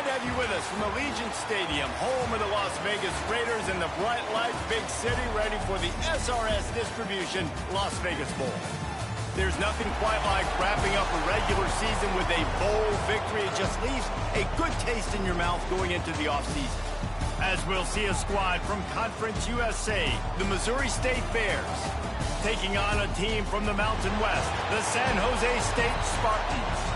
to have you with us from Allegiant Stadium, home of the Las Vegas Raiders in the bright lights, big city, ready for the SRS Distribution Las Vegas Bowl. There's nothing quite like wrapping up a regular season with a bowl victory. It just leaves a good taste in your mouth going into the offseason. As we'll see a squad from Conference USA, the Missouri State Bears, taking on a team from the Mountain West, the San Jose State Spartans.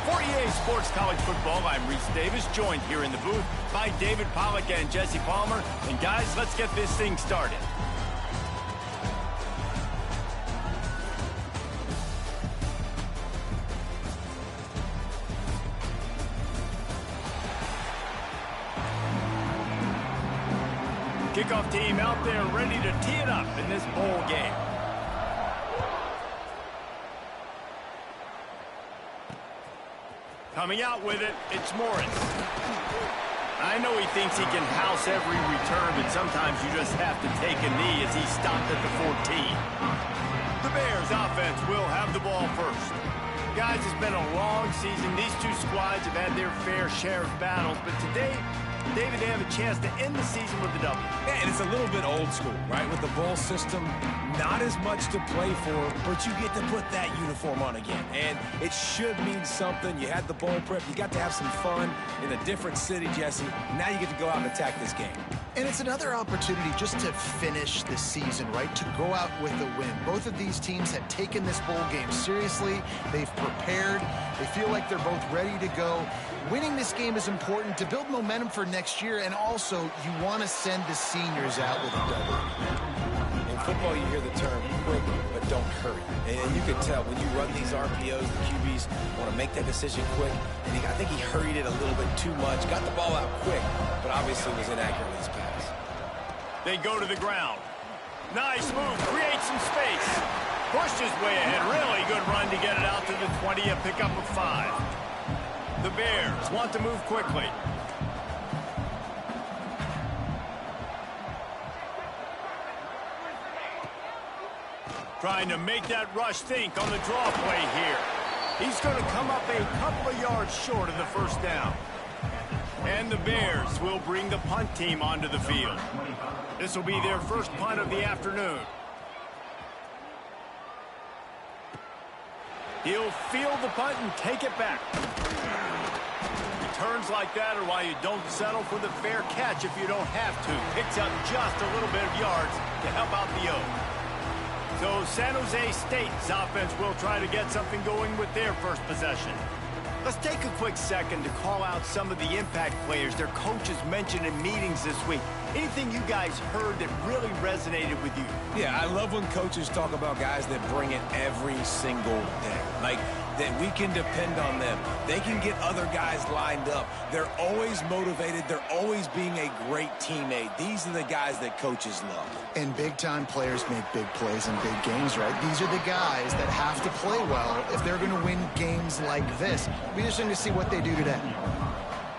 For EA Sports College Football, I'm Reese Davis, joined here in the booth by David Pollack and Jesse Palmer. And guys, let's get this thing started. Kickoff team out there ready to tee it up in this bowl game. Coming out with it, it's Morris. I know he thinks he can house every return, but sometimes you just have to take a knee as he stopped at the 14. The Bears offense will have the ball first. Guys, it's been a long season. These two squads have had their fair share of battles, but today, David, they have a chance to end the season with a W. Yeah, and it's a little bit old school, right? With the bowl system, not as much to play for, but you get to put that uniform on again. And it should mean something. You had the bowl prep. You got to have some fun in a different city, Jesse. Now you get to go out and attack this game. And it's another opportunity just to finish the season, right? To go out with a win. Both of these teams had taken this bowl game seriously. They've prepared. They feel like they're both ready to go. Winning this game is important to build momentum for next year, and also you want to send the seniors out with a W. In football, you hear the term quick, but don't hurry. And you can tell when you run these RPOs, the QBs want to make that decision quick. And I think he hurried it a little bit too much, got the ball out quick, but obviously was inaccurate with his pass. They go to the ground. Nice move, creates some space. Pushed his way ahead, really good run to get it out to the 20, a pickup of 5. The Bears want to move quickly. Trying to make that rush think on the draw play here. He's going to come up a couple of yards short of the first down. And the Bears will bring the punt team onto the field. This will be their first punt of the afternoon. He'll field the punt and take it back. Returns like that are why you don't settle for the fair catch if you don't have to. Picks up just a little bit of yards to help out the O. So San Jose State's offense will try to get something going with their first possession. Let's take a quick second to call out some of the impact players their coaches mentioned in meetings this week. Anything you guys heard that really resonated with you? Yeah, I love when coaches talk about guys that bring it every single day. Like, that we can depend on them. They can get other guys lined up. They're always motivated. They're always being a great teammate. These are the guys that coaches love. And big-time players make big plays in big games, right? These are the guys that have to play well if they're going to win games like this. It'll be interesting to see what they do today.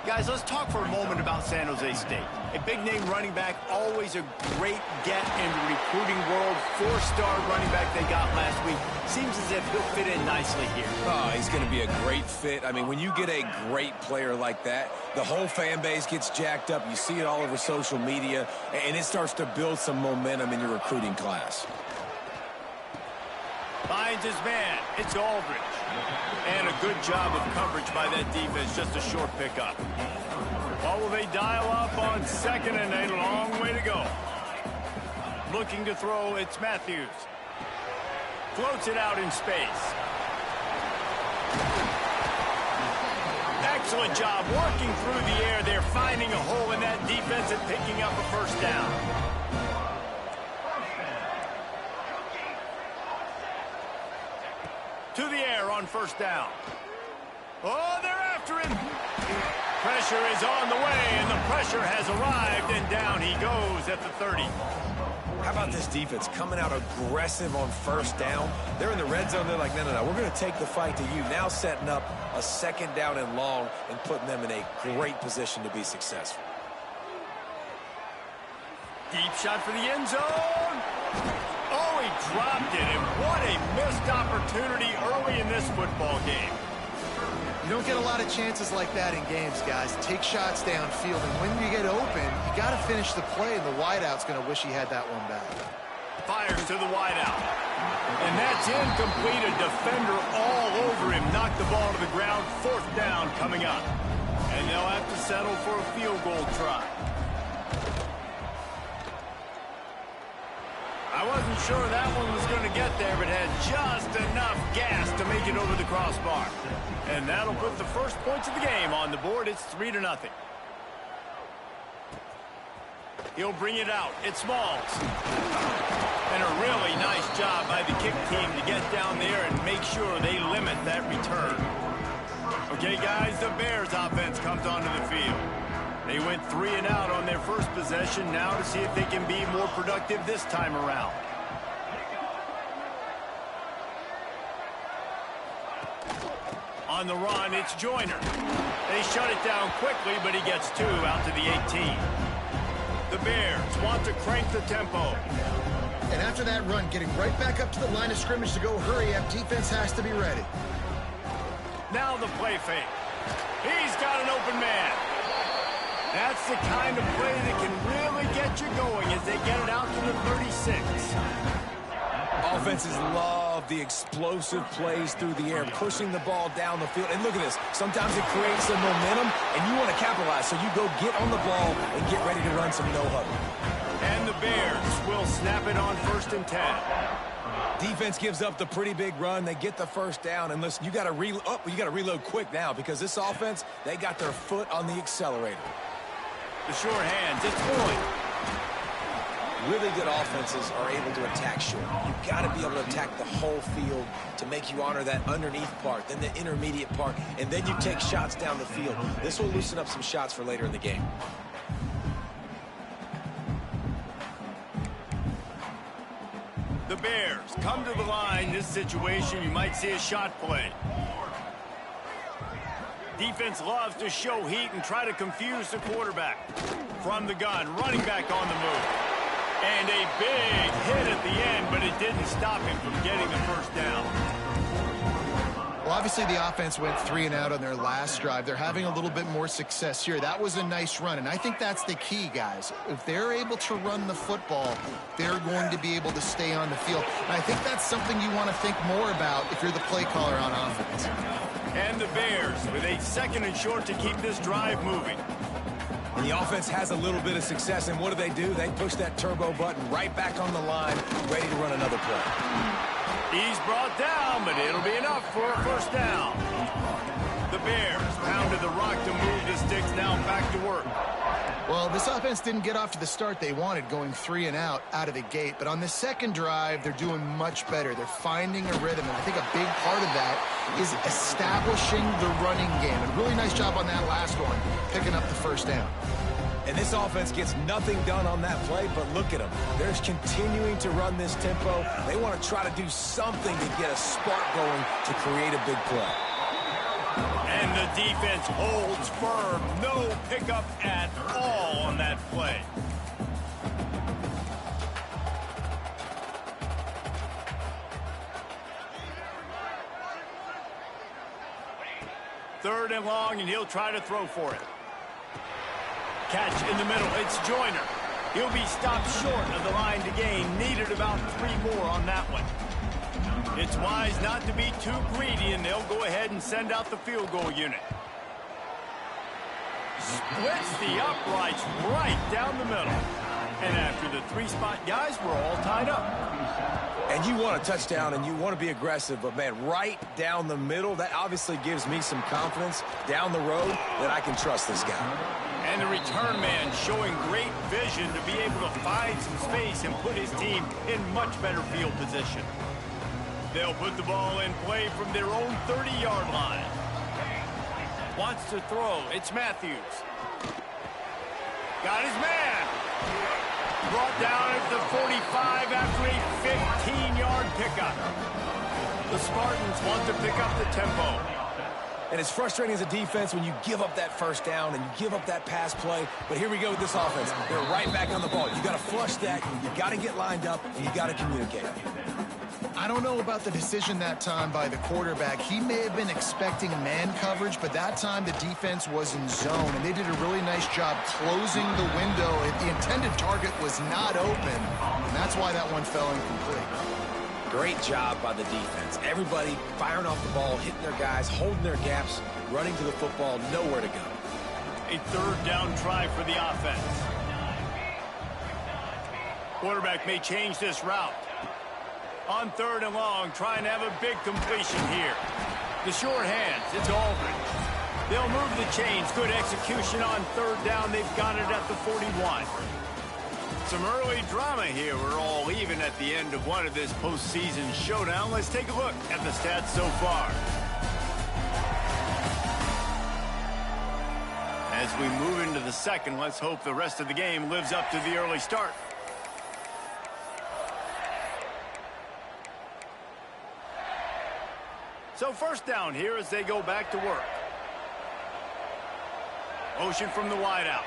Guys, let's talk for a moment about San Jose State. A big-name running back, always a great get in the recruiting world. 4-star running back they got last week. Seems as if he'll fit in nicely here. Oh, he's going to be a great fit. I mean, when you get a great player like that, the whole fan base gets jacked up. You see it all over social media, and it starts to build some momentum in your recruiting class. Finds his man. It's Aldridge. And a good job of coverage by that defense. Just a short pickup. What will they dial up on second and a long way to go? Looking to throw, it's Matthews. Floats it out in space. Excellent job working through the air. They're finding a hole in that defense and picking up a first down. To the air on first down. Oh, they're after him. Pressure is on the way, and the pressure has arrived, and down he goes at the 30. How about this defense coming out aggressive on first down? They're in the red zone. They're like, no, we're going to take the fight to you. Now setting up a second down and long and putting them in a great position to be successful. Deep shot for the end zone. Oh, he dropped it, and what a missed opportunity early in this football game. You don't get a lot of chances like that in games, guys. Take shots downfield, and when you get open, you got to finish the play, and the wideout's going to wish he had that one back. Fires to the wideout. And that's incomplete. A defender all over him. Knocked the ball to the ground. 4th down coming up. And they'll have to settle for a field goal try. I wasn't sure that one was going to get there, but had just enough gas to make it over the crossbar. And that'll put the first points of the game on the board. It's 3-0. He'll bring it out. It's Smalls. And a really nice job by the kick team to get down there and make sure they limit that return. Okay, guys, the Bears offense comes onto the field. They went 3 and out on their first possession. Now to see if they can be more productive this time around. On the run, it's Joyner. They shut it down quickly, but he gets 2 out to the 18. The Bears want to crank the tempo. And after that run, getting right back up to the line of scrimmage to go hurry up, defense has to be ready. Now the play fake. He's got an open man. That's the kind of play that can really get you going as they get it out to the 36. Offenses love the explosive plays through the air, pushing the ball down the field. And look at this. Sometimes it creates some momentum, and you want to capitalize. So you go get on the ball and get ready to run some no-huddle. And the Bears will snap it on 1st and 10. Defense gives up the pretty big run. They get the first down. And listen, you got to reload quick now because this offense, they got their foot on the accelerator. The short hands, it's Boyd. Really good offenses are able to attack short. You've got to be able to attack the whole field to make you honor that underneath part, then the intermediate part, and then you take shots down the field. This will loosen up some shots for later in the game. The Bears come to the line. This situation, you might see a shot play. Defense loves to show heat and try to confuse the quarterback. From the gun, running back on the move. And a big hit at the end, but it didn't stop him from getting the first down. Well, obviously the offense went 3 and out on their last drive. They're having a little bit more success here. That was a nice run, and I think that's the key, guys. If they're able to run the football, they're going to be able to stay on the field. And I think that's something you want to think more about if you're the play caller on offense. And the Bears with a 2nd and short to keep this drive moving. And the offense has a little bit of success, and what do? They push that turbo button right back on the line, ready to run another play. He's brought down, but it'll be enough for a first down. The Bears pounded the rock to move the sticks, now back to work. Well, this offense didn't get off to the start they wanted, going 3 and out of the gate. But on the second drive, they're doing much better. They're finding a rhythm, and I think a big part of that is establishing the running game. And really nice job on that last one, picking up the first down. And this offense gets nothing done on that play, but look at them. They're continuing to run this tempo. They want to try to do something to get a spark going to create a big play. And the defense holds firm. No pickup at all on that play. Third and long, and he'll try to throw for it. Catch in the middle. It's Joyner. He'll be stopped short of the line to gain. Needed about 3 more on that one. It's wise not to be too greedy, and they'll go ahead and send out the field goal unit. Splits the uprights right down the middle. And after the 3-spot guys, we're all tied up. And you want a touchdown, and you want to be aggressive, but, man, right down the middle, that obviously gives me some confidence down the road that I can trust this guy. And the return man showing great vision to be able to find some space and put his team in much better field position. They'll put the ball in play from their own 30-yard line. Wants to throw. It's Matthews. Got his man. Brought down at the 45 after a 15-yard pickup. The Spartans want to pick up the tempo. And it's frustrating as a defense when you give up that first down and you give up that pass play. But here we go with this offense. They're right back on the ball. You got to flush that. You got to get lined up, and you got to communicate. I don't know about the decision that time by the quarterback. He may have been expecting man coverage, but that time the defense was in zone, and they did a really nice job closing the window. The intended target was not open, and that's why that one fell incomplete. Great job by the defense. Everybody firing off the ball, hitting their guys, holding their gaps, running to the football, nowhere to go. A third down try for the offense. Quarterback may change this route. On 3rd and long, trying to have a big completion here. The short hands, it's Aldridge. They'll move the chains. Good execution on 3rd down. They've got it at the 41. Some early drama here. We're all even at the end of one of this postseason showdown. Let's take a look at the stats so far. As we move into the second, let's hope the rest of the game lives up to the early start. So first down here as they go back to work. Motion from the wideout.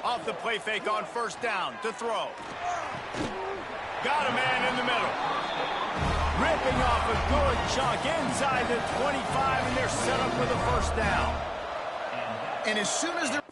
Off the play fake on 1st down to throw. Got a man in the middle. Ripping off a good chunk inside the 25, and they're set up with a 1st down. And as soon as they're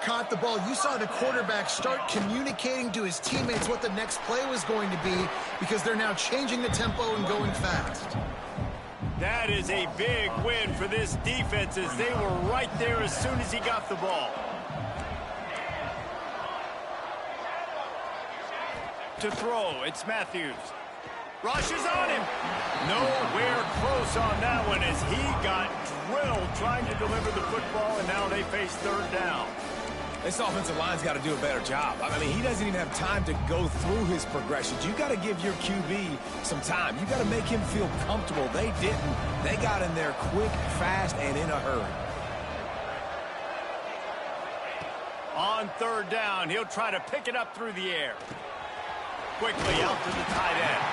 caught the ball, you saw the quarterback start communicating to his teammates what the next play was going to be, because they're now changing the tempo and going fast. That is a big win for this defense, as they were right there as soon as he got the ball. To throw, it's Matthews. Rushes on him. Nowhere close on that one, as he got drilled trying to deliver the football, and now they face 3rd down. This offensive line's got to do a better job. I mean, he doesn't even have time to go through his progressions. You got to give your QB some time. You got to make him feel comfortable. They didn't. They got in there quick, fast, and in a hurry. On 3rd down, he'll try to pick it up through the air. Quickly out to the tight end.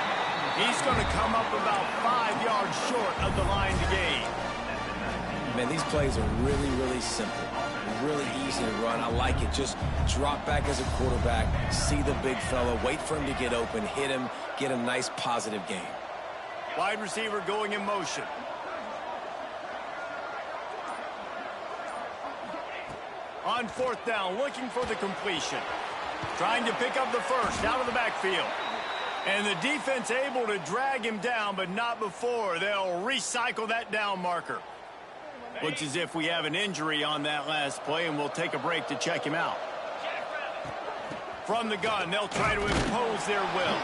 He's going to come up about 5 yards short of the line to gain. Man, these plays are really, really simple. Really easy to run. I like it. Just drop back as a quarterback, see the big fella, wait for him to get open, hit him, get a nice positive gain. Wide receiver going in motion. On 4th down, looking for the completion. Trying to pick up the 1st out of the backfield. And the defense able to drag him down, but not before. They'll recycle that down marker. Looks as if we have an injury on that last play, and we'll take a break to check him out. From the gun, they'll try to impose their will.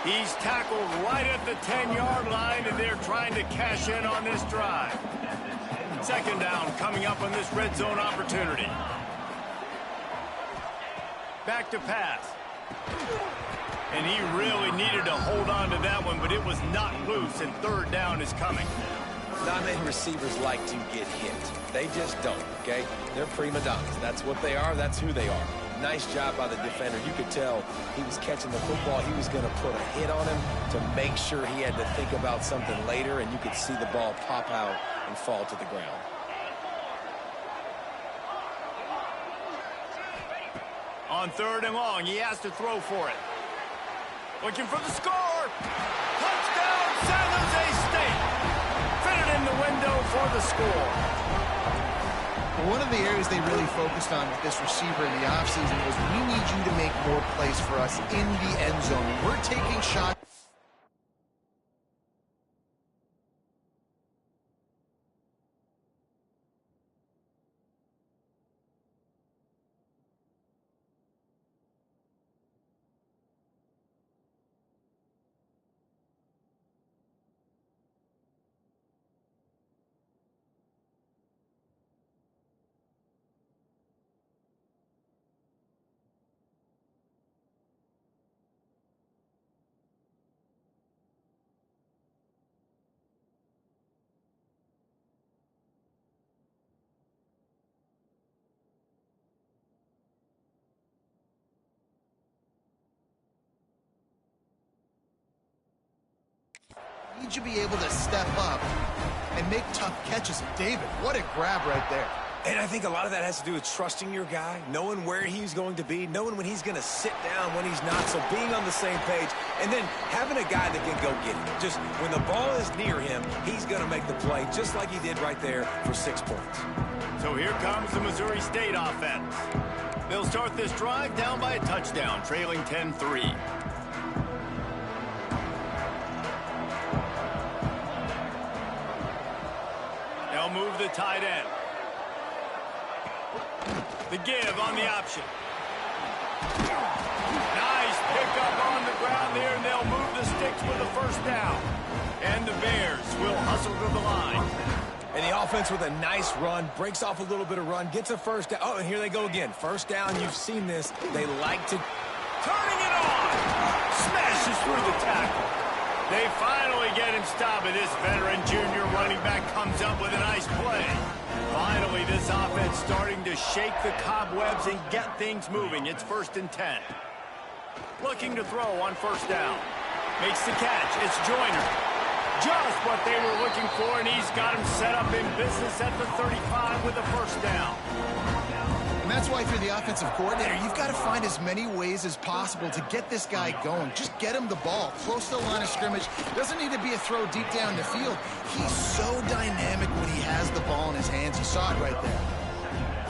He's tackled right at the 10-yard line, and they're trying to cash in on this drive. 2nd down coming up on this red zone opportunity. Back to pass. And he really needed to hold on to that one, but it was not loose, and 3rd down is coming. Not many receivers like to get hit. They just don't, okay? They're prima donnas. That's what they are. That's who they are. Nice job by the defender. You could tell he was catching the football. He was going to put a hit on him to make sure he had to think about something later, and you could see the ball pop out and fall to the ground. On 3rd and long, he has to throw for it. Looking for the score. Touchdown, San Jose State. Fitted in the window for the score. Well, one of the areas they really focused on with this receiver in the offseason was, we need you to make more plays for us in the end zone. We're taking shots. need you to be able to step up and make tough catches. David, what a grab right there. And I think a lot of that has to do with trusting your guy, knowing where he's going to be, knowing when he's going to sit down, when he's not, so being on the same page, and then having a guy that can go get it. Just when the ball is near him, he's going to make the play, just like he did right there for 6 points. So here comes the Missouri State offense. They'll start this drive down by a touchdown, trailing 10-3. They'll move the tight end. The give on the option. Nice pickup on the ground there, and they'll move the sticks with the first down. And the Bears will hustle to the line. And the offense with a nice run, breaks off a little bit of run, gets a first down. Oh, and here they go again. First down, you've seen this. They like to... Turning it on! Smashes through the tackle. They finally get him stopped, and this veteran junior running back comes up with a nice play. Finally, this offense starting to shake the cobwebs and get things moving. It's 1st and 10. Looking to throw on first down. Makes the catch. It's Joyner. Just what they were looking for, and he's got him set up in business at the 35 with the first down. And that's why, if you're the offensive coordinator, you've got to find as many ways as possible to get this guy going. Just get him the ball close to the line of scrimmage. Doesn't need to be a throw deep down the field. He's so dynamic when he has the ball in his hands. You saw it right there.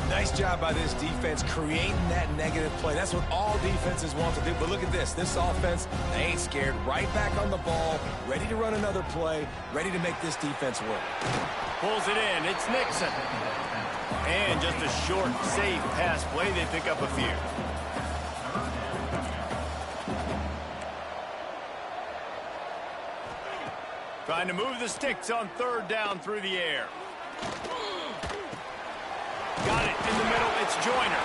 Nice job by this defense creating that negative play. That's what all defenses want to do. But look at this. This offense, they ain't scared. Right back on the ball, ready to run another play, ready to make this defense work. Pulls it in. It's Nixon. And just a short, safe pass play. They pick up a few. Trying to move the sticks on third down through the air. Got it in the middle. It's Joyner.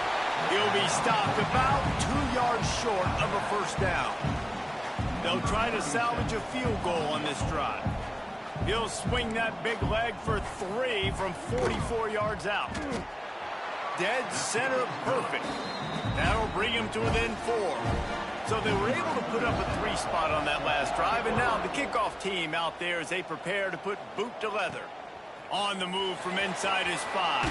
He'll be stopped about 2 yards short of a first down. They'll try to salvage a field goal on this drive. He'll swing that big leg for 3 from 44 yards out. Dead center perfect. That'll bring him to within 4. So they were able to put up a 3 spot on that last drive, and now the kickoff team out there as they prepare to put boot to leather. On the move from inside his 5.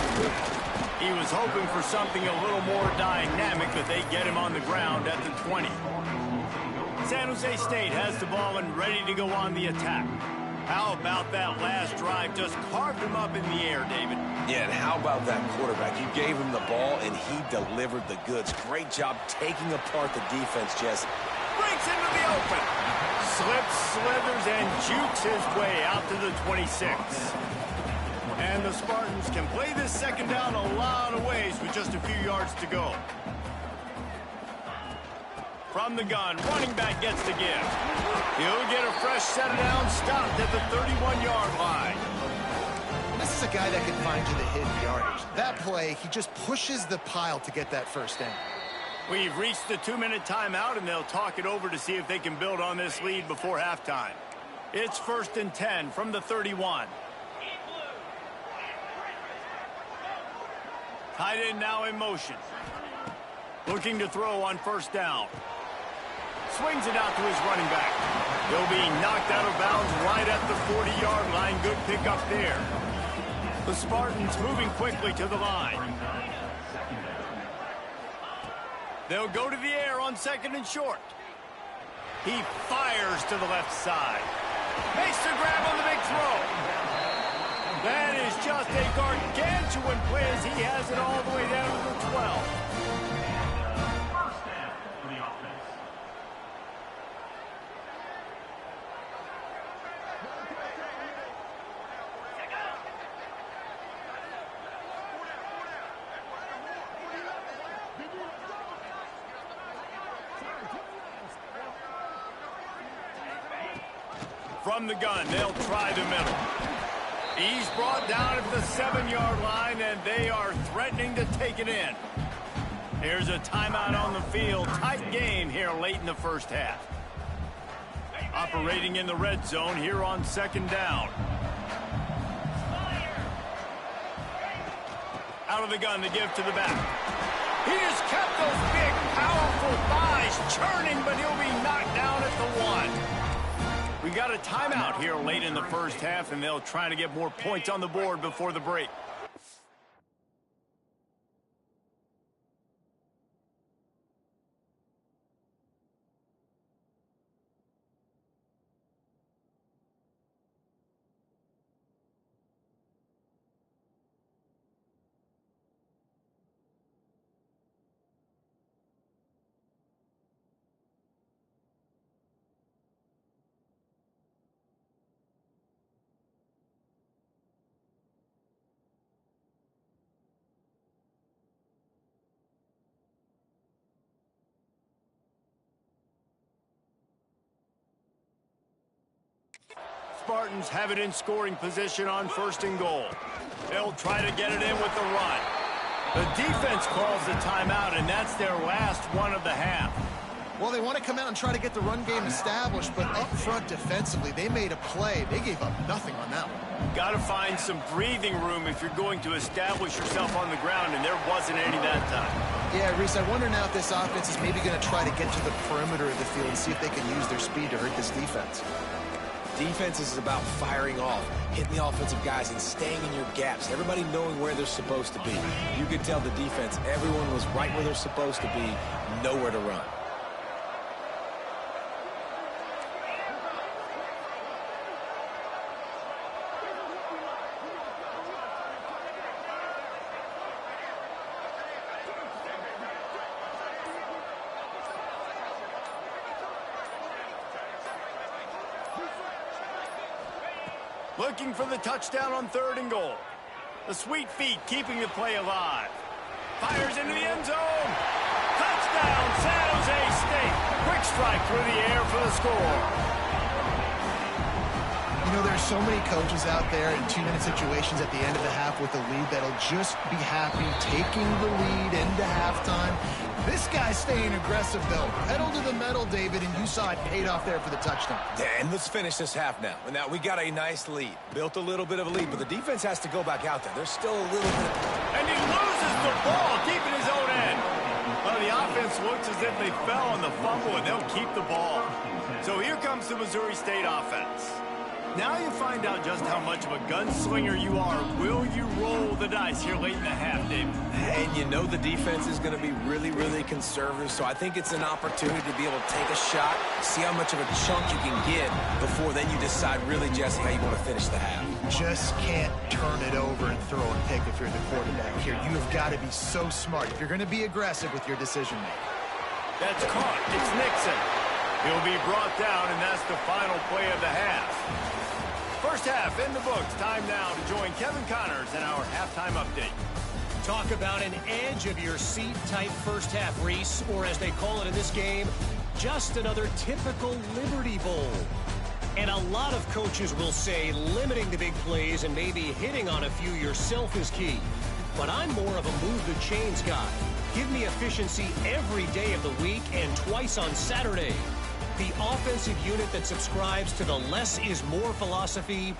He was hoping for something a little more dynamic, but they get him on the ground at the 20. San Jose State has the ball and ready to go on the attack. How about that last drive? Just carved him up in the air, David. Yeah, and how about that quarterback? You gave him the ball, and he delivered the goods. Great job taking apart the defense, Jess. Breaks into the open. Slips, slithers, and jukes his way out to the 26. And the Spartans can play this second down a lot of ways with just a few yards to go. From the gun, running back gets the give. He'll get a fresh set of downs, stopped at the 31-yard line. This is a guy that can find you the hidden yardage. That play, he just pushes the pile to get that first down. We've reached the 2-minute timeout, and they'll talk it over to see if they can build on this lead before halftime. It's 1st and 10 from the 31. Tight end now in motion. Looking to throw on first down. Swings it out to his running back. He'll be knocked out of bounds right at the 40-yard line. Good pickup there. The Spartans moving quickly to the line. They'll go to the air on 2nd and short. He fires to the left side. Makes the grab on the big throw. That is just a gargantuan play as he has it all the way down to the 12. From the gun, they'll try the middle. He's brought down at the 7-yard line, and they are threatening to take it in. Here's a timeout on the field. Tight game here late in the first half. Operating in the red zone here on 2nd down. Out of the gun, the give to the back. He just kept those big, powerful thighs churning, but he'll be knocked down at the 1. We got a timeout here late in the first half, and they'll try to get more points on the board before the break. Spartans have it in scoring position on 1st and goal. They'll try to get it in with the run. The defense calls the timeout, and that's their last one of the half. Well, they want to come out and try to get the run game established, but up front defensively, they made a play. They gave up nothing on that one. Got to find some breathing room if you're going to establish yourself on the ground, and there wasn't any that time. Yeah, Reese, I wonder now if this offense is maybe going to try to get to the perimeter of the field and see if they can use their speed to hurt this defense. Defense is about firing off, hitting the offensive guys, and staying in your gaps. Everybody knowing where they're supposed to be. You could tell the defense, everyone was right where they're supposed to be, nowhere to run. Looking for the touchdown on 3rd and goal. The sweet feet keeping the play alive. Fires into the end zone. Touchdown, San Jose State. Quick strike through the air for the score. You know, there's so many coaches out there in 2-minute situations at the end of the half with a lead that'll just be happy taking the lead into halftime. This guy's staying aggressive, though. Pedal to the metal, David, and you saw it paid off there for the touchdown. Yeah, and let's finish this half now. Now, we got a nice lead. Built a little bit of a lead, but the defense has to go back out there. There's still a little bit. And he loses the ball, keeping his own end. Well, the offense looks as if they fell on the fumble, and they'll keep the ball. So here comes the Missouri State offense. Now you find out just how much of a gunslinger you are. Will you roll the dice here late in the half, David? And you know the defense is going to be really, really conservative, so I think it's an opportunity to be able to take a shot, see how much of a chunk you can get before then you decide really, Jesse, how you want to finish the half. Just can't turn it over and throw a pick if you're the quarterback here. You have got to be so smart if you're going to be aggressive with your decision-making. That's caught. It's Nixon. He'll be brought down, and that's the final play of the half. First half in the books. Time now to join Kevin Connors in our halftime update. Talk about an edge-of-your-seat type first half, Reese, or as they call it in this game, just another typical Liberty Bowl. And a lot of coaches will say limiting the big plays and maybe hitting on a few yourself is key. But I'm more of a move the chains guy. Give me efficiency every day of the week and twice on Saturday. The offensive unit that subscribes to the less is more philosophy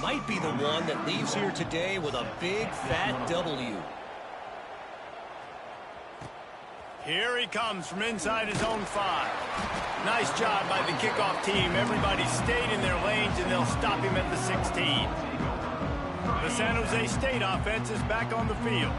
might be the one that leaves here today with a big fat W. Here he comes from inside his own 5. Nice job by the kickoff team. Everybody stayed in their lanes, and they'll stop him at the 16. The San Jose State offense is back on the field.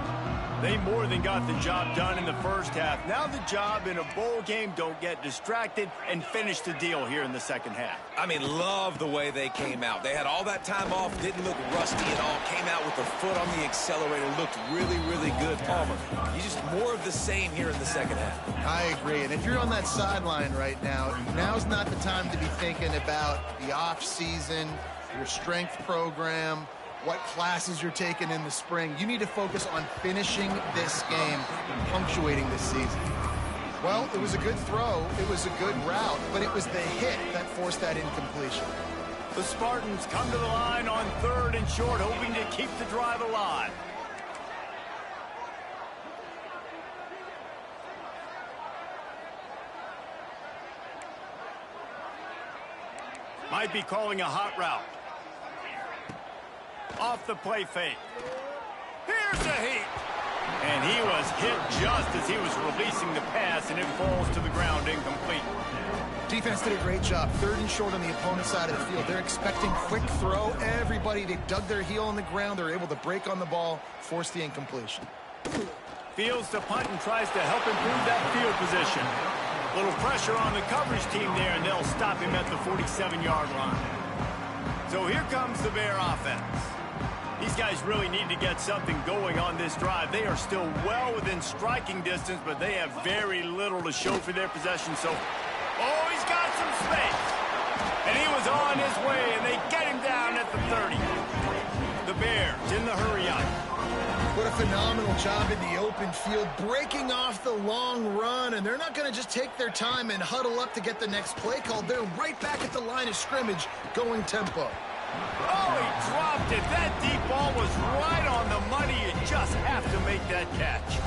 They more than got the job done in the first half. Now the job in a bowl game, don't get distracted and finish the deal here in the second half. I mean, love the way they came out. They had all that time off, didn't look rusty at all, came out with the foot on the accelerator, looked really, really good. Palmer, you just more of the same here in the second half. I agree, and if you're on that sideline right now, now's not the time to be thinking about the off season, your strength program, what classes you're taking in the spring. You need to focus on finishing this game and punctuating this season. Well, it was a good throw, it was a good route, but it was the hit that forced that incompletion. The Spartans come to the line on 3rd and short, hoping to keep the drive alive. Might be calling a hot route. Off the play fake. Here's a heat. And he was hit just as he was releasing the pass, and it falls to the ground incomplete. Defense did a great job. 3rd and short on the opponent's side of the field. They're expecting quick throw. Everybody, they dug their heel on the ground. They're able to break on the ball, force the incompletion. Fields to punt and tries to help improve that field position. Little pressure on the coverage team there, and they'll stop him at the 47-yard line. So here comes the Bear offense. These guys really need to get something going on this drive. They are still well within striking distance, but they have very little to show for their possession. So, oh, he's got some space. And he was on his way, and they get him down at the 30. The Bears in the hurry-up. What a phenomenal job in the open field, breaking off the long run, and they're not going to just take their time and huddle up to get the next play called. They're right back at the line of scrimmage, going tempo. Oh, he dropped it. That deep ball was right on the money. You just have to make that catch.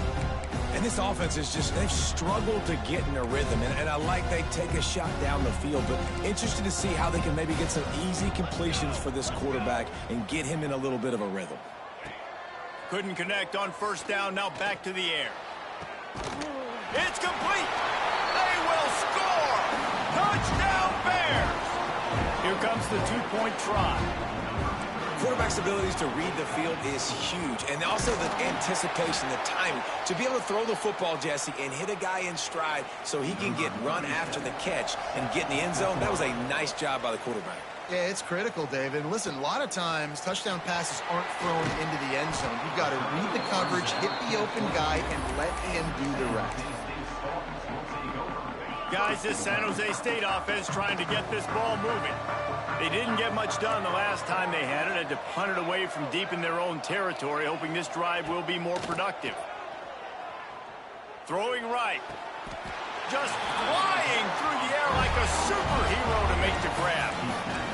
And this offense is just, they've struggled to get in a rhythm, and I like they take a shot down the field, but interested to see how they can maybe get some easy completions for this quarterback and get him in a little bit of a rhythm. Couldn't connect on 1st down, now back to the air. It's complete. They will score. Touchdown Bears. Here comes the 2-point try. Quarterback's abilities to read the field is huge, and also the anticipation, the timing. To be able to throw the football, Jesse, and hit a guy in stride so he can get run after the catch and get in the end zone, that was a nice job by the quarterback. Yeah, it's critical, David. And listen, a lot of times touchdown passes aren't thrown into the end zone. You've got to read the coverage, hit the open guy, and let him do the rest. Guys, this San Jose State offense trying to get this ball moving. They didn't get much done the last time they had it. Had to punt it away from deep in their own territory, hoping this drive will be more productive. Throwing right. Just flying through the air like a superhero to make the grab.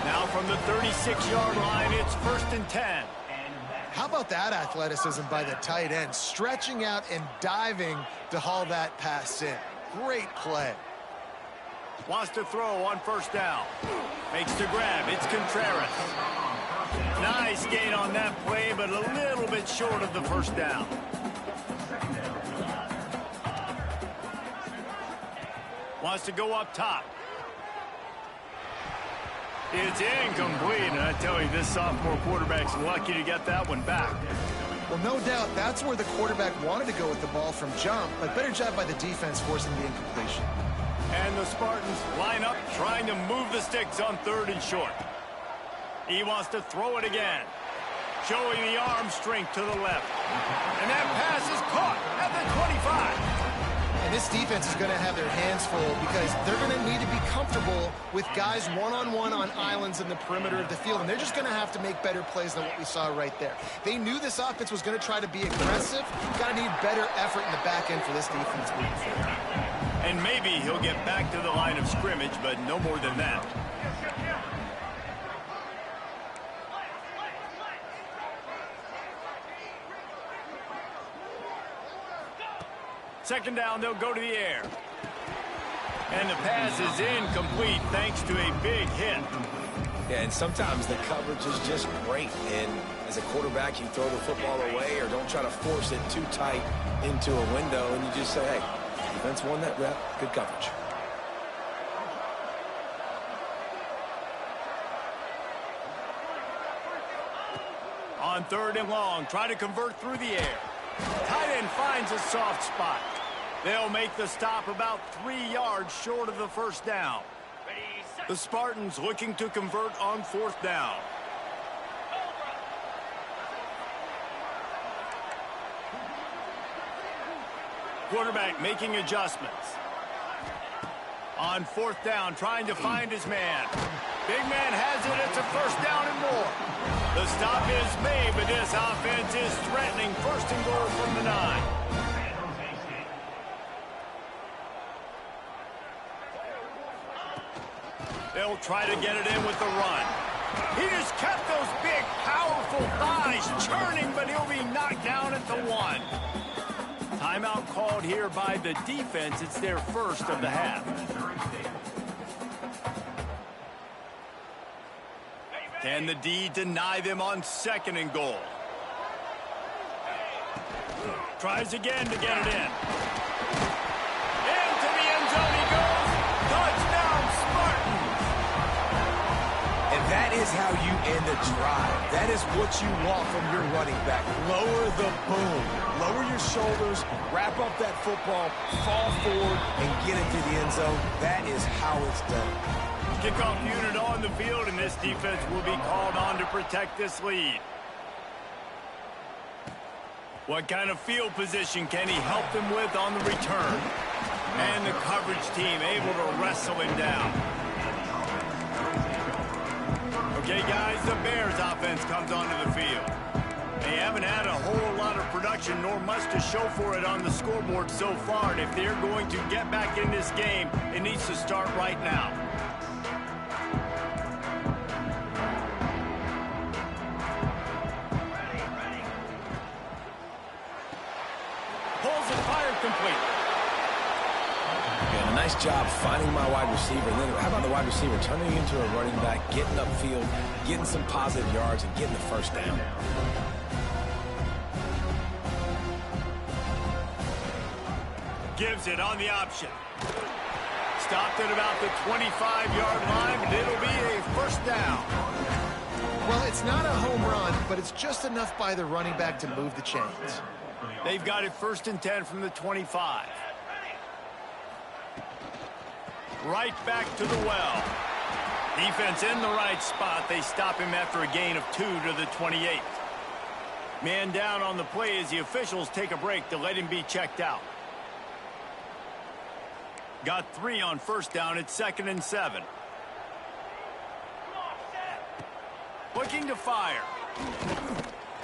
Now from the 36-yard line, it's 1st and 10. How about that athleticism by the tight end, stretching out and diving to haul that pass in. Great play. Wants to throw on 1st down. Makes the grab. It's Contreras. Nice gain on that play, but a little bit short of the 1st down. Wants to go up top. It's incomplete, and I tell you, this sophomore quarterback's lucky to get that one back. Well, no doubt, that's where the quarterback wanted to go with the ball from jump, but better job by the defense forcing the incompletion. And the Spartans line up, trying to move the sticks on 3rd and short. He wants to throw it again, showing the arm strength to the left. And that pass is caught at the 25. And this defense is going to have their hands full because they're going to need to be comfortable with guys one-on-one on islands in the perimeter of the field, and they're just going to have to make better plays than what we saw right there. They knew this offense was going to try to be aggressive. Got to need better effort in the back end for this defense moving forward. And maybe he'll get back to the line of scrimmage, but no more than that. Second down, they'll go to the air. And the pass is incomplete thanks to a big hit. Yeah, and sometimes the coverage is just great. And as a quarterback, you throw the football away or don't try to force it too tight into a window, and you just say, hey, defense won that rep, good coverage. On 3rd and long, try to convert through the air. Tight end finds a soft spot. They'll make the stop about 3 yards short of the 1st down. The Spartans looking to convert on 4th down. Quarterback making adjustments. On 4th down, trying to find his man. Big man has it. It's a 1st down and more. The stop is made, but this offense is threatening 1st and goal from the 9. They'll try to get it in with the run. He just kept those big, powerful thighs churning, but he'll be knocked down at the 1. Timeout called here by the defense. It's their first of the half. Can the D deny them on 2nd and goal? Tries again to get it in. Into the end zone he goes. Touchdown is how you end a drive. That is what you want from your running back. Lower the boom. Lower your shoulders, wrap up that football, fall forward, and get into the end zone. That is how it's done. Kickoff unit on the field, and this defense will be called on to protect this lead. What kind of field position can he help them with on the return? And the coverage team able to wrestle him down. Okay, guys, the Bears offense comes onto the field. They haven't had a whole lot of production, nor much to show for it on the scoreboard so far. And if they're going to get back in this game, it needs to start right now. Pulls it, fired complete. Yeah, a nice job finding my wide receiver. And then how about the wide receiver turning into a running back, getting upfield, getting some positive yards, and getting the first down. Gives it on the option. Stopped at about the 25-yard line, but it'll be a first down. Well, it's not a home run, but it's just enough by the running back to move the chains. They've got it 1st and 10 from the 25. Right back to the well. Defense in the right spot. They stop him after a gain of 2 to the 28. Man down on the play as the officials take a break to let him be checked out. Got 3 on first down. It's 2nd and 7. Looking to fire.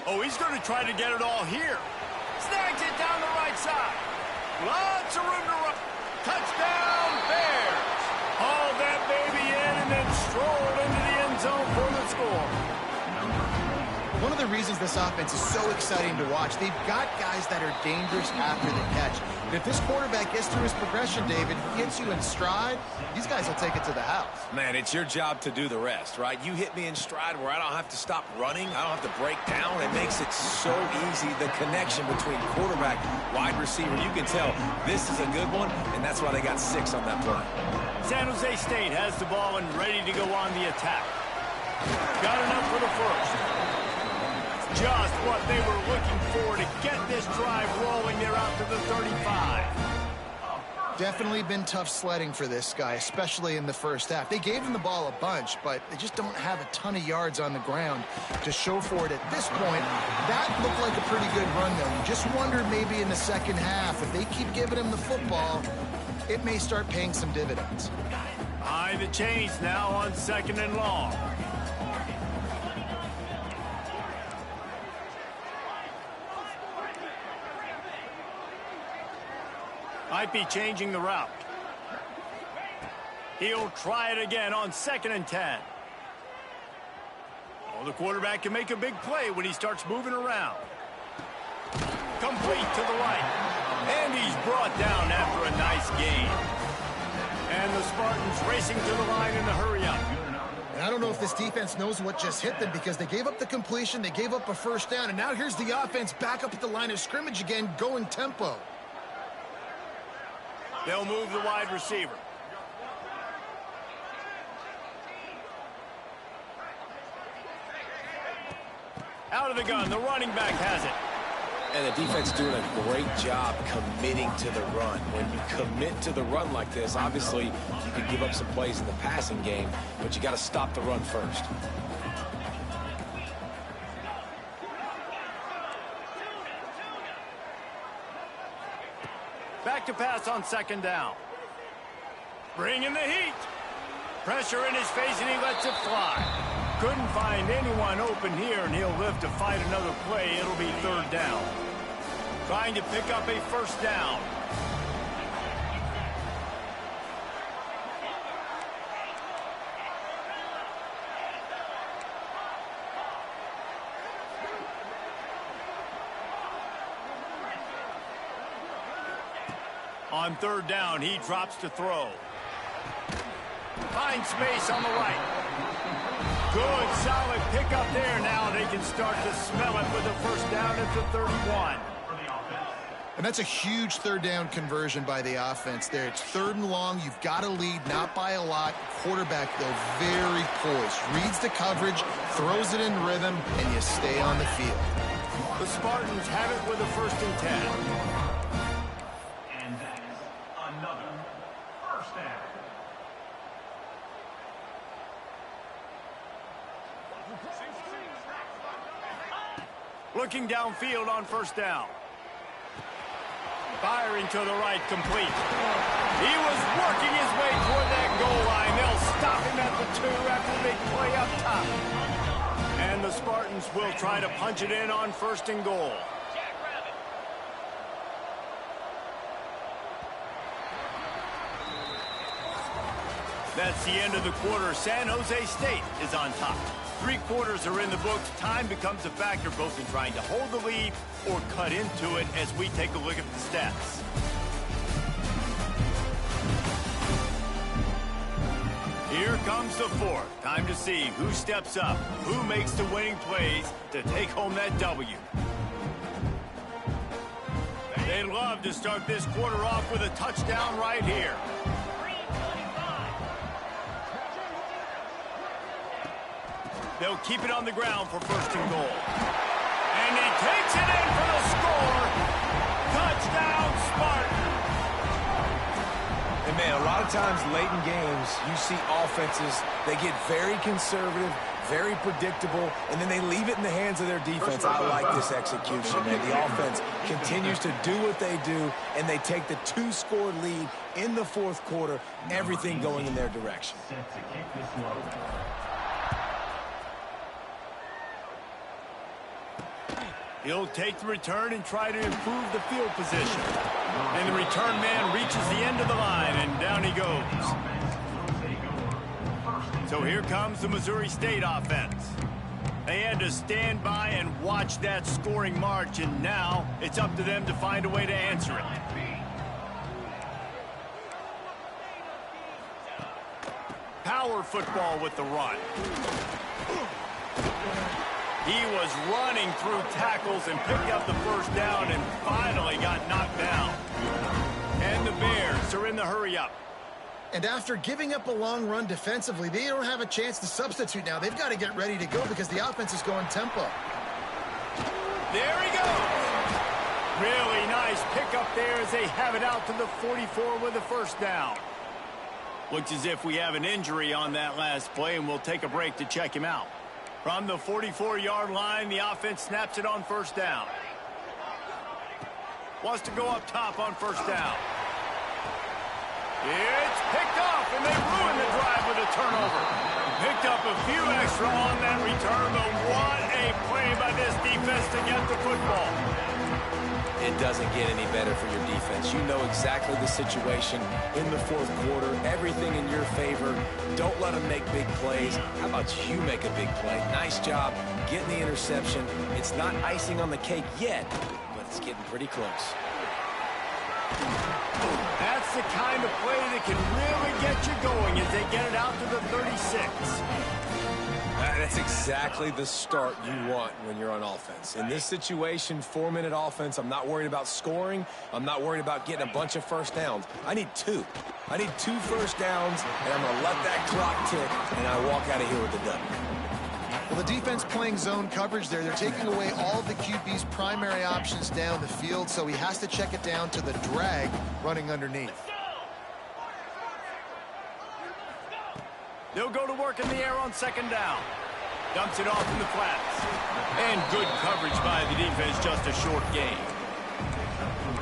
Oh, he's going to try to get it all here. Snags it down the right side. Lots of room to run. Touchdown, Bears. Haul that baby in and then stroll into the end zone for the score. One of the reasons this offense is so exciting to watch, they've got guys that are dangerous after the catch. And if this quarterback gets through his progression, David, hits you in stride, these guys will take it to the house. Man, it's your job to do the rest, right? You hit me in stride where I don't have to stop running. I don't have to break down. It makes it so easy, the connection between quarterback, wide receiver. You can tell this is a good one, and that's why they got 6 on that play. San Jose State has the ball and ready to go on the attack. Got enough for the first. Just what they were looking for to get this drive rolling. They're out to the 35. Definitely been tough sledding for this guy, especially in the first half. They gave him the ball a bunch, but they just don't have a ton of yards on the ground to show for it at this point. That looked like a pretty good run, though. You just wonder maybe in the second half, if they keep giving him the football, it may start paying some dividends. Behind the chains now on 2nd and long. Might be changing the route. He'll try it again on 2nd and 10. Oh, the quarterback can make a big play when he starts moving around. Complete to the right. And he's brought down after a nice gain. And the Spartans racing to the line in the hurry-up. And I don't know if this defense knows what just hit them because they gave up the completion, they gave up a first down, and now here's the offense back up at the line of scrimmage again, going tempo. They'll move the wide receiver. Out of the gun, the running back has it. And the defense doing a great job committing to the run. When you commit to the run like this, obviously you can give up some plays in the passing game, but you got to stop the run first. Back to pass on 2nd down. Bringing the heat. Pressure in his face, and he lets it fly. Couldn't find anyone open here, and he'll live to fight another play. It'll be 3rd down. Trying to pick up a first down. On 3rd down, he drops to throw. Finds space on the right. Good, solid pickup there. Now they can start to smell it with the first down at the 31. And that's a huge third down conversion by the offense there. It's 3rd and long. You've got to lead, not by a lot. Quarterback, though, very poised. Reads the coverage, throws it in rhythm, and you stay on the field. The Spartans have it with a 1st and 10. And that is another 1st down. Looking downfield on 1st down. Firing to the right, complete. He was working his way toward that goal line. They'll stop him at the 2 after the big play up top. And the Spartans will try to punch it in on 1st and goal. That's the end of the quarter. San Jose State is on top. 3 quarters are in the books. Time becomes a factor both in trying to hold the lead or cut into it as we take a look at the stats. Here comes the 4th. Time to see who steps up, who makes the winning plays to take home that W. They'd love to start this quarter off with a touchdown right here. They'll keep it on the ground for 1st and goal. And he takes it in for the score. Touchdown, Spartan. And, man, a lot of times late in games, you see offenses, they get very conservative, very predictable, and then they leave it in the hands of their defense. I like this execution, man. The offense continues to do what they do, and they take the 2-score lead in the 4th quarter, everything going in their direction. Set to kick this one. He'll take the return and try to improve the field position. And the return man reaches the end of the line, and down he goes. So here comes the Missouri State offense. They had to stand by and watch that scoring march, and now it's up to them to find a way to answer it. Power football with the run. He was running through tackles and picked up the 1st down and finally got knocked down. And the Bears are in the hurry-up. And after giving up a long run defensively, they don't have a chance to substitute now. They've got to get ready to go because the offense is going tempo. There he goes. Really nice pickup there as they have it out to the 44 with a 1st down. Looks as if we have an injury on that last play, and we'll take a break to check him out. From the 44-yard line, the offense snaps it on 1st down. Wants to go up top on 1st down. It's picked off, and they ruin the drive with a turnover. Picked up a few extra on that return, but what a play by this defense to get the football. It doesn't get any better for your defense. You know exactly the situation in the 4th quarter. Everything in your favor. Don't let them make big plays. How about you make a big play? Nice job getting the interception. It's not icing on the cake yet, but it's getting pretty close. That's the kind of play that can really get you going as they get it out to the 36. That's exactly the start you want when you're on offense. In this situation, 4-minute offense, I'm not worried about scoring. I'm not worried about getting a bunch of 1st downs. I need 2. I need 2 1st downs, and I'm going to let that clock tick, and I walk out of here with the W. Well, the defense playing zone coverage there. They're taking away all of the QB's primary options down the field, so he has to check it down to the drag running underneath. They'll go to work in the air on 2nd down. Dumps it off in the flats. And good coverage by the defense, just a short gain.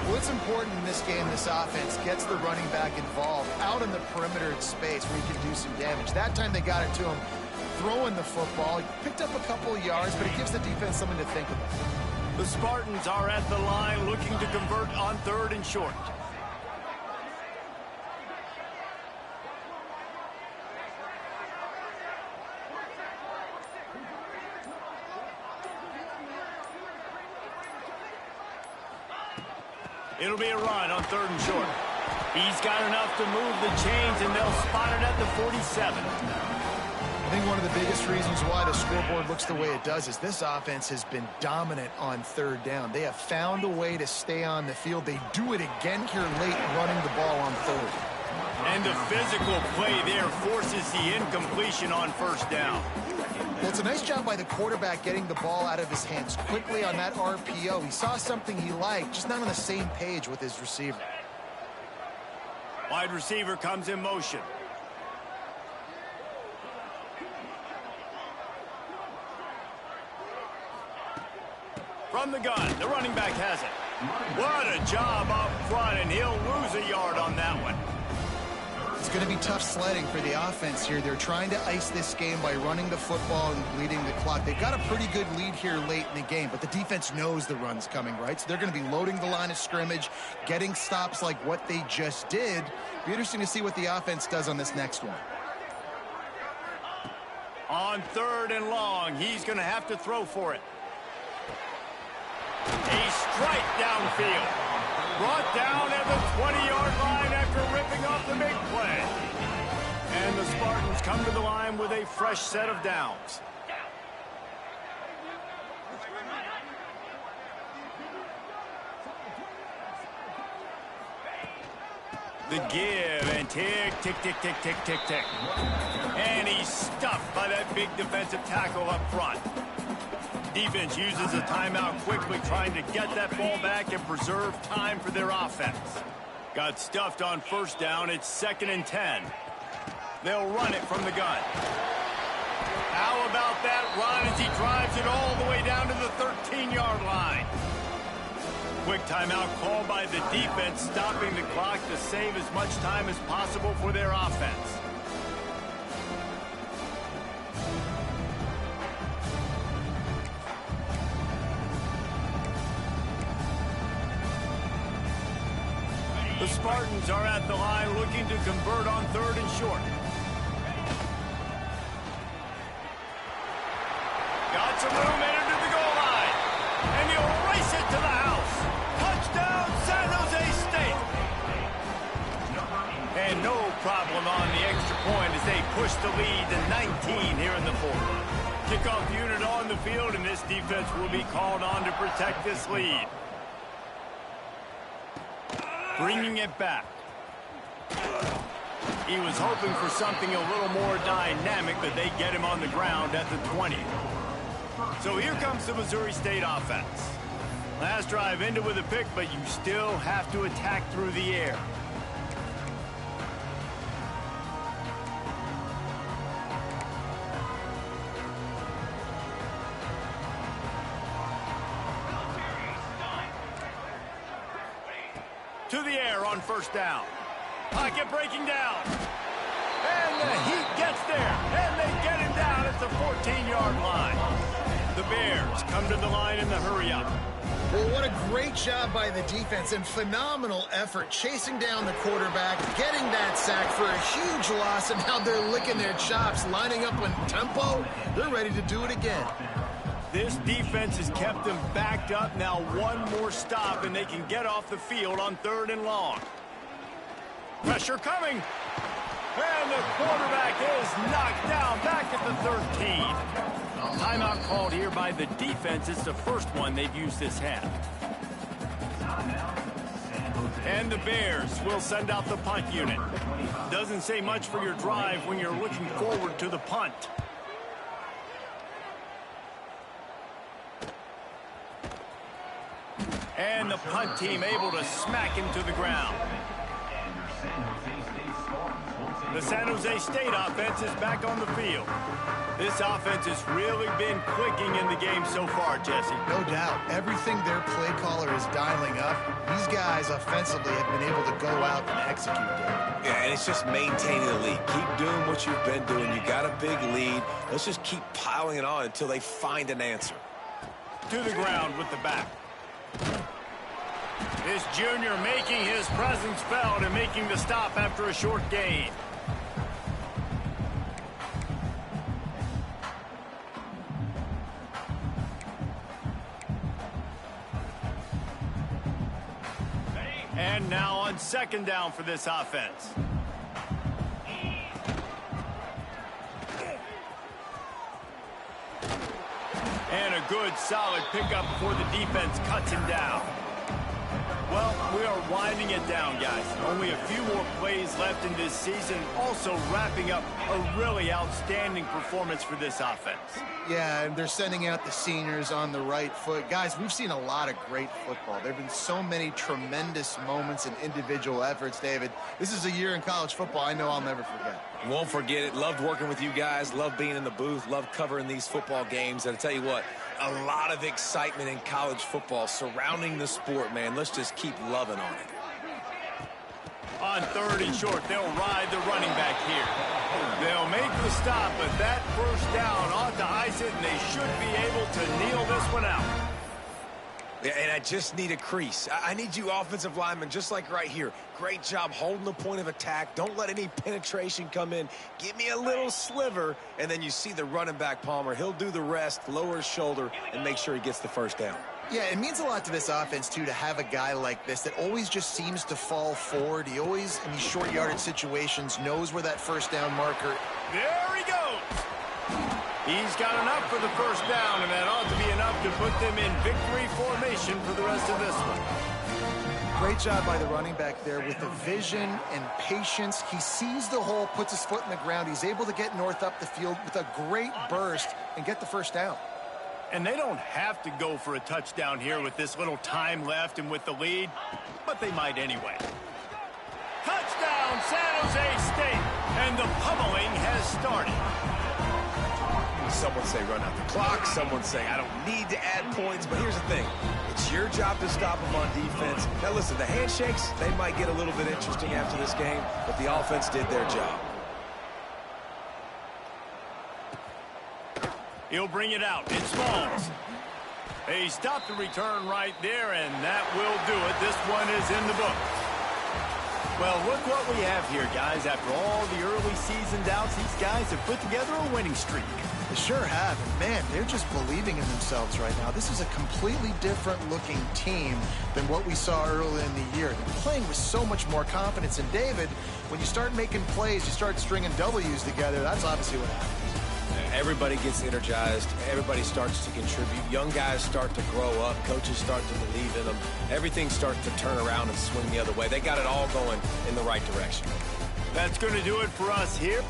Well, it's important in this game, this offense gets the running back involved out in the perimeter space where he can do some damage. That time they got it to him throwing the football. He picked up a couple of yards, but it gives the defense something to think about. The Spartans are at the line looking to convert on 3rd and short. It'll be a run on 3rd and short. He's got enough to move the chains, and they'll spot it at the 47. I think one of the biggest reasons why the scoreboard looks the way it does is this offense has been dominant on third down. They have found a way to stay on the field. They do it again here late, running the ball on third. And the physical play there forces the incompletion on first down. Well, it's a nice job by the quarterback getting the ball out of his hands quickly on that RPO. He saw something he liked, just not on the same page with his receiver. Wide receiver comes in motion. From the gun, the running back has it. What a job up front, and he'll lose a yard on that one. It's going to be tough sledding for the offense here. They're trying to ice this game by running the football and leading the clock. They've got a pretty good lead here late in the game, but the defense knows the run's coming, right? So they're going to be loading the line of scrimmage, getting stops like what they just did. Be interesting to see what the offense does on this next one. On third and long, he's going to have to throw for it. A strike downfield. Brought down at the 20-yard line after ripping off the big play. And the Spartans come to the line with a fresh set of downs. The give and tick, tick, tick, tick, tick, tick, tick. And he's stuffed by that big defensive tackle up front. Defense uses a timeout quickly, trying to get that ball back and preserve time for their offense. Got stuffed on first down. It's 2nd and 10. They'll run it from the gun. How about that run as he drives it all the way down to the 13-yard line? Quick timeout called by the defense, stopping the clock to save as much time as possible for their offense. The Spartans are at the line looking to convert on third and short. Got some room entered to the goal line. And he'll race it to the house. Touchdown, San Jose State. And no problem on the extra point as they push the lead to 19 here in the fourth. Kickoff unit on the field, and this defense will be called on to protect this lead. Bringing it back. He was hoping for something a little more dynamic, but they get him on the ground at the 20. So here comes the Missouri State offense. Last drive ended with a pick, but you still have to attack through the air. To the air on first down. Pocket breaking down. And the Heat gets there. And they get him down at the 14-yard line. The Bears come to the line in the hurry-up. Well, what a great job by the defense and phenomenal effort chasing down the quarterback, getting that sack for a huge loss, and now they're licking their chops, lining up in tempo. They're ready to do it again. This defense has kept them backed up. Now one more stop, and they can get off the field on third and long. Pressure coming. And the quarterback is knocked down back at the 13. Timeout called here by the defense. It's the first one they've used this half. And the Bears will send out the punt unit. Doesn't say much for your drive when you're looking forward to the punt. And the punt team able to smack him to the ground. The San Jose State offense is back on the field. This offense has really been clicking in the game so far, Jesse. No doubt. Everything their play caller is dialing up, these guys offensively have been able to go out and execute there. Yeah, and it's just maintaining the lead. Keep doing what you've been doing. You got a big lead. Let's just keep piling it on until they find an answer. To the ground with the back. This junior making his presence felt and making the stop after a short gain. And now on second down for this offense. And a good, solid pickup before the defense cuts him down. Well, we are winding it down, guys. Only a few more plays left in this season. Also wrapping up a really outstanding performance for this offense. Yeah, and they're sending out the seniors on the right foot. Guys, we've seen a lot of great football. There have been so many tremendous moments and individual efforts, David. This is a year in college football I know I'll never forget. Won't forget it. Loved working with you guys. Loved being in the booth. Loved covering these football games. And I'll tell you what, a lot of excitement in college football surrounding the sport, man. Let's just keep loving on it. On 3rd and short, they'll ride the running back here. They'll make the stop, but that first down ought to ice it, and they should be able to kneel this one out. Yeah, and I just need a crease. I need you offensive linemen, just like right here. Great job holding the point of attack. Don't let any penetration come in. Give me a little sliver, and then you see the running back, Palmer. He'll do the rest, lower his shoulder, and make sure he gets the first down. Yeah, it means a lot to this offense, too, to have a guy like this that always just seems to fall forward. He always, in these short yardage situations, knows where that first down marker. There he goes. He's got enough for the first down, and that ought to be enough to put them in victory formation for the rest of this one. Great job by the running back there with the vision and patience. He sees the hole, puts his foot in the ground. He's able to get north up the field with a great burst and get the first down. And they don't have to go for a touchdown here with this little time left and with the lead, but they might anyway. Touchdown, San Jose State, and the pummeling has started. Someone say run out the clock. Someone say I don't need to add points. But here's the thing. It's your job to stop them on defense. Now, listen, the handshakes, they might get a little bit interesting after this game, but the offense did their job. He'll bring it out. It's Smalls. He stopped the return right there, and that will do it. This one is in the book. Well, look what we have here, guys. After all the early season doubts, these guys have put together a winning streak. They sure have. And, man, they're just believing in themselves right now. This is a completely different-looking team than what we saw early in the year. They're playing with so much more confidence. And, David, when you start making plays, you start stringing W's together, that's obviously what happens. Everybody gets energized. Everybody starts to contribute. Young guys start to grow up. Coaches start to believe in them. Everything starts to turn around and swing the other way. They got it all going in the right direction. That's going to do it for us here.